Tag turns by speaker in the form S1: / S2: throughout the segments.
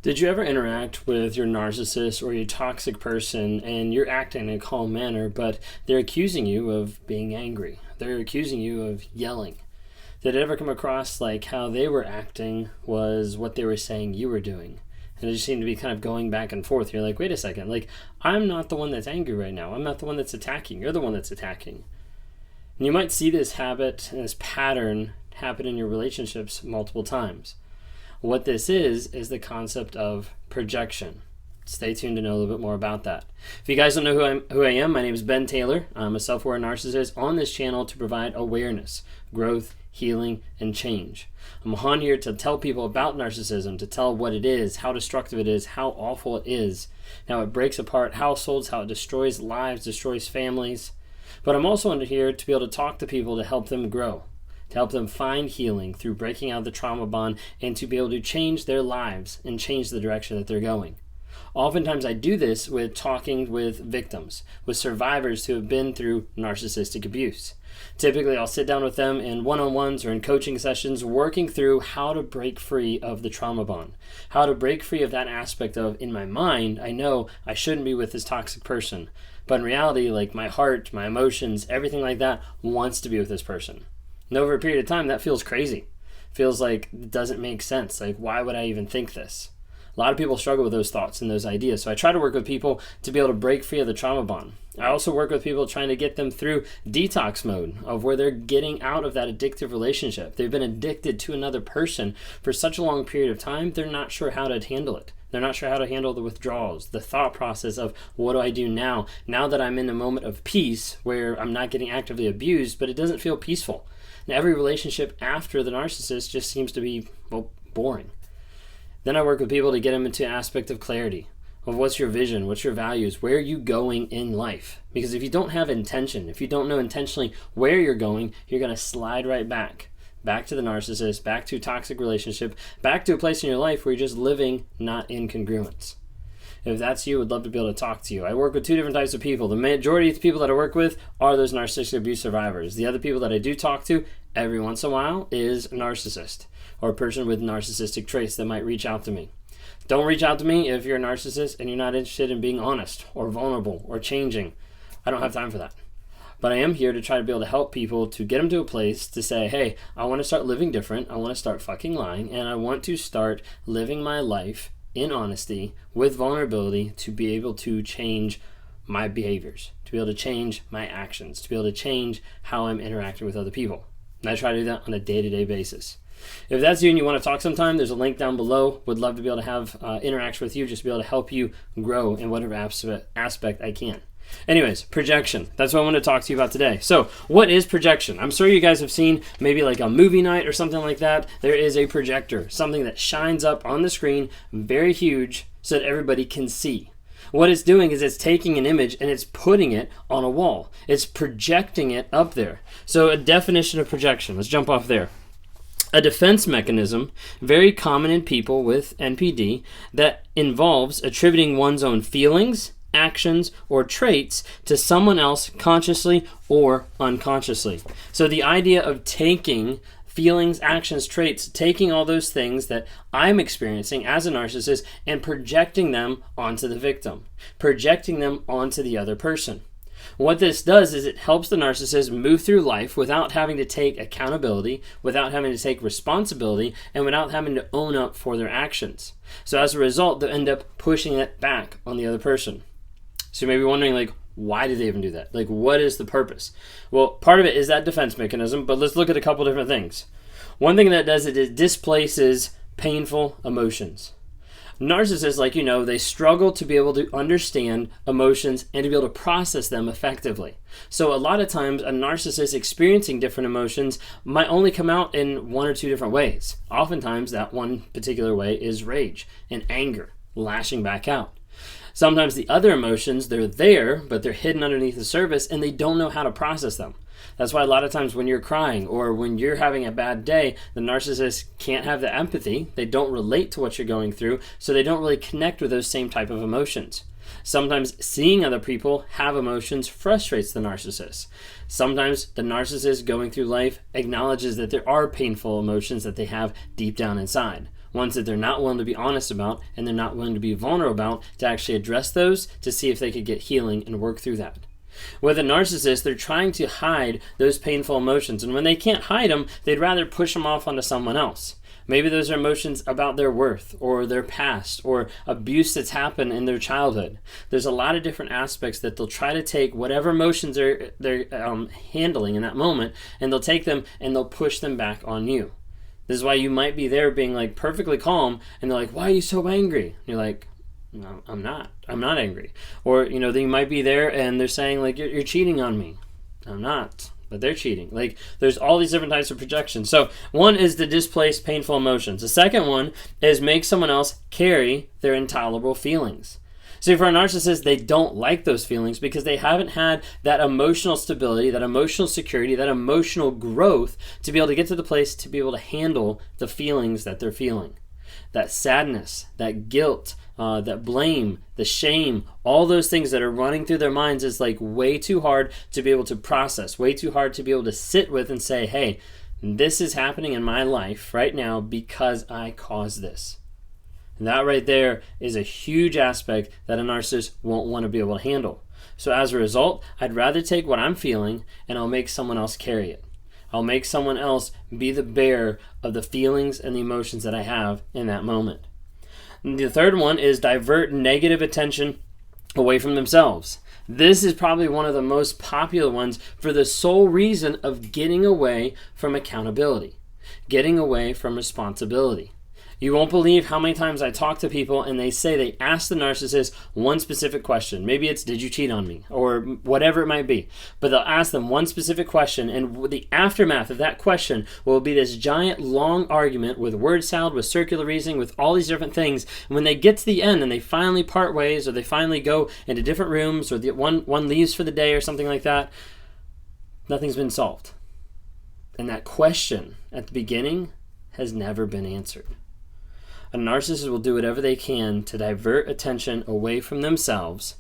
S1: Did you ever interact with your narcissist or your toxic person and you're acting in a calm manner, but they're accusing you of being angry? They're accusing you of yelling. Did it ever come across like how they were acting was what they were saying you were doing? And it just seemed to be kind of going back and forth. You're like, wait a second, like I'm not the one that's angry right now. I'm not the one that's attacking. You're the one that's attacking. And you might see this habit and this pattern happen in your relationships multiple times. What this is the concept of projection. Stay tuned to know a little bit more about that. If you guys don't know who I am, my name is Ben Taylor. I'm a self-aware narcissist on this channel to provide awareness, growth, healing, and change. I'm on here to tell people about narcissism, to tell what it is, how destructive it is, how awful it is, how it breaks apart households, how it destroys lives, destroys families. But I'm also under here to be able to talk to people to help them grow, to help them find healing through breaking out of the trauma bond and to be able to change their lives and change the direction that they're going. Oftentimes I do this with talking with victims, with survivors who have been through narcissistic abuse. Typically I'll sit down with them in one-on-ones or in coaching sessions working through how to break free of the trauma bond, how to break free of that aspect of, in my mind, I know I shouldn't be with this toxic person, but in reality, like my heart, my emotions, everything like that wants to be with this person. And over a period of time, that feels crazy. Feels like it doesn't make sense. Like, why would I even think this? A lot of people struggle with those thoughts and those ideas. So I try to work with people to be able to break free of the trauma bond. I also work with people trying to get them through detox mode of where they're getting out of that addictive relationship. They've been addicted to another person for such a long period of time, they're not sure how to handle it. They're not sure how to handle the withdrawals, the thought process of what do I do now that I'm in a moment of peace where I'm not getting actively abused, but it doesn't feel peaceful. And every relationship after the narcissist just seems to be, boring. Then I work with people to get them into an aspect of clarity, of what's your vision, what's your values, where are you going in life? Because if you don't have intention, if you don't know intentionally where you're going, you're going to slide right back to the narcissist, back to a toxic relationship, back to a place in your life where you're just living not in congruence. If that's you, I'd love to be able to talk to you. I work with two different types of people. The majority of the people that I work with are those narcissistic abuse survivors. The other people that I do talk to every once in a while is a narcissist or a person with narcissistic traits that might reach out to me. Don't reach out to me if you're a narcissist and you're not interested in being honest or vulnerable or changing. I don't have time for that. But I am here to try to be able to help people to get them to a place to say, hey, I want to start living different. I want to start fucking lying. And I want to start living my life in honesty with vulnerability to be able to change my behaviors, to be able to change my actions, to be able to change how I'm interacting with other people. And I try to do that on a day-to-day basis. If that's you and you want to talk sometime, there's a link down below. Would love to be able to have interaction with you, just to be able to help you grow in whatever aspect I can. Anyways, projection. That's what I want to talk to you about today. So, what is projection? I'm sure you guys have seen maybe like a movie night or something like that. There is a projector, something that shines up on the screen, very huge, so that everybody can see. What it's doing is it's taking an image and it's putting it on a wall. It's projecting it up there. So, a definition of projection. Let's jump off there. A defense mechanism, very common in people with NPD, that involves attributing one's own feelings, actions, or traits to someone else consciously or unconsciously. So the idea of taking feelings, actions, traits, taking all those things that I'm experiencing as a narcissist and projecting them onto the victim, projecting them onto the other person. What this does is it helps the narcissist move through life without having to take accountability, without having to take responsibility, and without having to own up for their actions. So as a result, they end up pushing it back on the other person. So you may be wondering, like, why do they even do that? Like, what is the purpose? Well, part of it is that defense mechanism, but let's look at a couple different things. One thing that does it displaces painful emotions. Narcissists, like you know, they struggle to be able to understand emotions and to be able to process them effectively. So a lot of times a narcissist experiencing different emotions might only come out in one or two different ways. Oftentimes that one particular way is rage and anger, lashing back out. Sometimes the other emotions, they're there, but they're hidden underneath the surface and they don't know how to process them. That's why a lot of times when you're crying or when you're having a bad day, the narcissist can't have the empathy. They don't relate to what you're going through, so they don't really connect with those same type of emotions. Sometimes seeing other people have emotions frustrates the narcissist. Sometimes the narcissist going through life acknowledges that there are painful emotions that they have deep down inside. ones that they're not willing to be honest about and they're not willing to be vulnerable about, to actually address those to see if they could get healing and work through that. With a narcissist, they're trying to hide those painful emotions, and when they can't hide them, they'd rather push them off onto someone else. Maybe those are emotions about their worth or their past or abuse that's happened in their childhood. There's a lot of different aspects that they'll try to take whatever emotions they're handling in that moment, and they'll take them and they'll push them back on you. This is why you might be there being like perfectly calm, and they're like, "Why are you so angry?" And you're like, "No, I'm not angry." Or, they might be there and they're saying like, you're cheating on me. I'm not, but they're cheating. Like, there's all these different types of projections. So one is to displace painful emotions. The second one is make someone else carry their intolerable feelings. See, for a narcissist, they don't like those feelings because they haven't had that emotional stability, that emotional security, that emotional growth to be able to get to the place to be able to handle the feelings that they're feeling. That sadness, that guilt, that blame, the shame, all those things that are running through their minds is like way too hard to be able to process, way too hard to be able to sit with and say, hey, this is happening in my life right now because I caused this. And that right there is a huge aspect that a narcissist won't want to be able to handle. So as a result, I'd rather take what I'm feeling and I'll make someone else carry it. I'll make someone else be the bearer of the feelings and the emotions that I have in that moment. And the third one is divert negative attention away from themselves. This is probably one of the most popular ones for the sole reason of getting away from accountability, getting away from responsibility. You won't believe how many times I talk to people and they say they ask the narcissist one specific question. Maybe it's, did you cheat on me? Or whatever it might be. But they'll ask them one specific question, and the aftermath of that question will be this giant long argument with word salad, with circular reasoning, with all these different things. And when they get to the end and they finally part ways, or they finally go into different rooms, or one leaves for the day or something like that, nothing's been solved. And that question at the beginning has never been answered. A narcissist will do whatever they can to divert attention away from themselves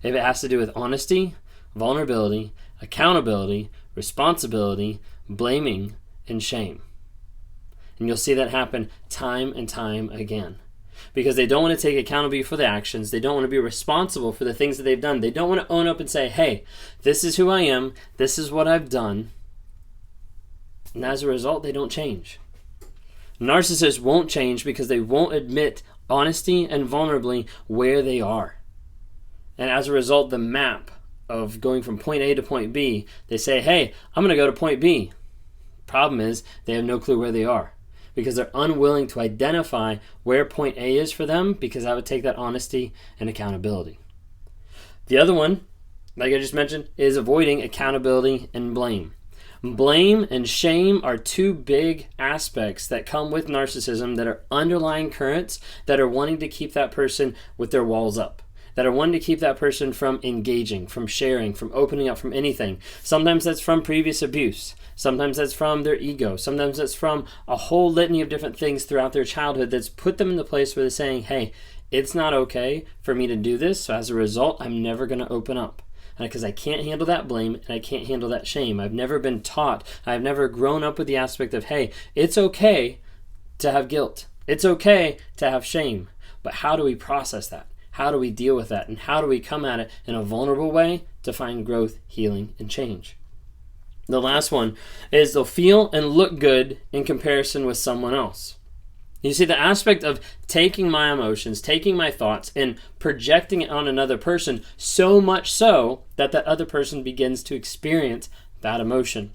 S1: if it has to do with honesty, vulnerability, accountability, responsibility, blaming, and shame. And you'll see that happen time and time again. Because they don't want to take accountability for the actions. They don't want to be responsible for the things that they've done. They don't want to own up and say, hey, this is who I am. This is what I've done. And as a result, they don't change. Narcissists won't change because they won't admit honesty and vulnerably where they are. And as a result, the map of going from point A to point B, they say, hey, I'm going to go to point B. Problem is, they have no clue where they are because they're unwilling to identify where point A is for them, because that would take that honesty and accountability. The other one, like I just mentioned, is avoiding accountability and blame. Blame and shame are two big aspects that come with narcissism that are underlying currents that are wanting to keep that person with their walls up, that are wanting to keep that person from engaging, from sharing, from opening up, from anything. Sometimes that's from previous abuse. Sometimes that's from their ego. Sometimes that's from a whole litany of different things throughout their childhood that's put them in the place where they're saying, hey, it's not okay for me to do this, so as a result, I'm never going to open up. Because I can't handle that blame and I can't handle that shame. I've never been taught, I've never grown up with the aspect of, hey, it's okay to have guilt. It's okay to have shame. But how do we process that? How do we deal with that? And how do we come at it in a vulnerable way to find growth, healing, and change? The last one is they'll feel and look good in comparison with someone else. You see, the aspect of taking my emotions, taking my thoughts, and projecting it on another person, so much so that that other person begins to experience that emotion,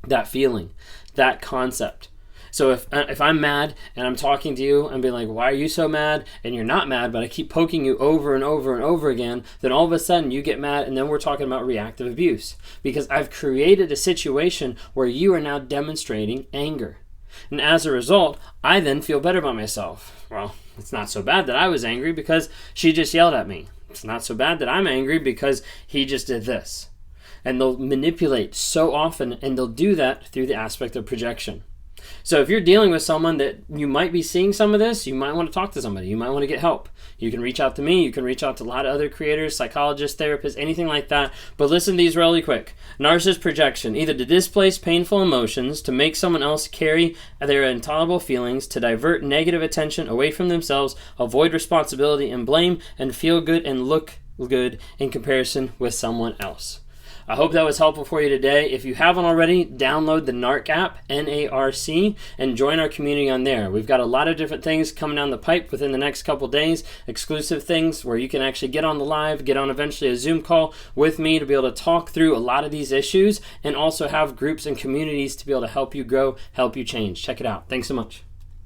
S1: that feeling, that concept. So if I'm mad and I'm talking to you and being like, why are you so mad? And you're not mad, but I keep poking you over and over and over again, then all of a sudden you get mad, and then we're talking about reactive abuse. Because I've created a situation where you are now demonstrating anger. And as a result, I then feel better about myself. Well, it's not so bad that I was angry because she just yelled at me. It's not so bad that I'm angry because he just did this. And they'll manipulate so often, and they'll do that through the aspect of projection. So if you're dealing with someone that you might be seeing some of this, you might want to talk to somebody. You might want to get help. You can reach out to me. You can reach out to a lot of other creators, psychologists, therapists, anything like that. But listen to these really quick. Narcissist projection, either to displace painful emotions, to make someone else carry their intolerable feelings, to divert negative attention away from themselves, avoid responsibility and blame, and feel good and look good in comparison with someone else. I hope that was helpful for you today. If you haven't already, download the NARC app, N-A-R-C, and join our community on there. We've got a lot of different things coming down the pipe within the next couple days, exclusive things where you can actually get on the live, get on eventually a Zoom call with me to be able to talk through a lot of these issues, and also have groups and communities to be able to help you grow, help you change. Check it out. Thanks so much.